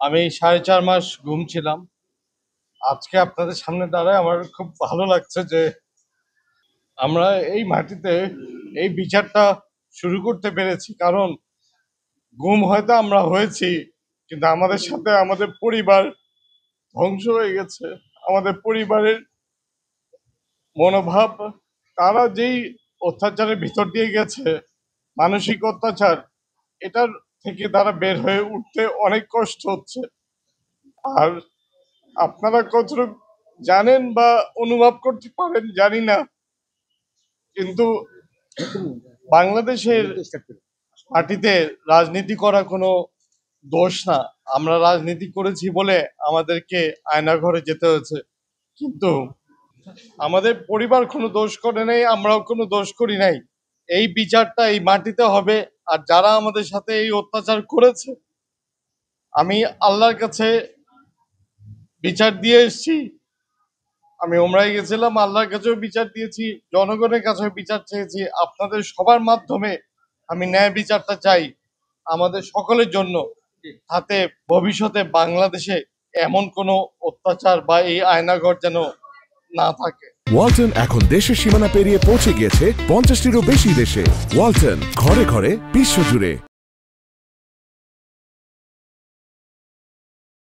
আমি 4.5 মাস ঘুম ছিলাম। আজকে আপনাদের সামনে দাঁড়ায় আমার খুব ভালো লাগছে যে আমরা এই মাটিতে এই বিচারটা শুরু করতে পেরেছি। কারণ গুম হয়তো আমরা হয়েছি, কিন্তু আমাদের সাথে আমাদের পরিবার ধ্বংস হয়ে গেছে। আমাদের পরিবারের মনোভাব, তারা যেই অত্যাচারের ভিতর দিয়ে গেছে, মানসিক অত্যাচার, এটার থেকে তারা বের হয়ে উঠতে অনেক কষ্ট হচ্ছে। আর আপনারা কতটুকু জানেন বা অনুভব করতে পারেন জানি না, কিন্তু বাংলাদেশের মাটিতে রাজনীতি করা কোনো দোষ না। আমরা রাজনীতি করেছি বলে আমাদেরকে আয়নাঘরে যেতে হয়েছে, কিন্তু আমাদের পরিবার কোনো দোষ করে নাই, আমরাও কোনো দোষ করি নাই। এই বিচারটা এই মাটিতে হবে। আর যারা আমাদের সাথে এই অত্যাচার করেছে, আমি আল্লাহর কাছে বিচার দিয়ে এসেছি। আমি ওমরায় গেছিলাম, আল্লাহর কাছেও বিচার দিয়েছি, জনগণের কাছেও বিচার চেয়েছি। আপনাদের সবার মাধ্যমে আমি ন্যায় বিচারটা চাই আমাদের সকলের জন্য, যাতে ভবিষ্যতে বাংলাদেশে এমন কোনো অত্যাচার বা এই আয়নাঘর যেন না থাকে। ওয়ালটন এখন দেশের সীমানা পেরিয়ে পৌঁছে গিয়েছে 50টিরও বেশি দেশে। ওয়ালটন, ঘরে ঘরে বিশ্বজুড়ে।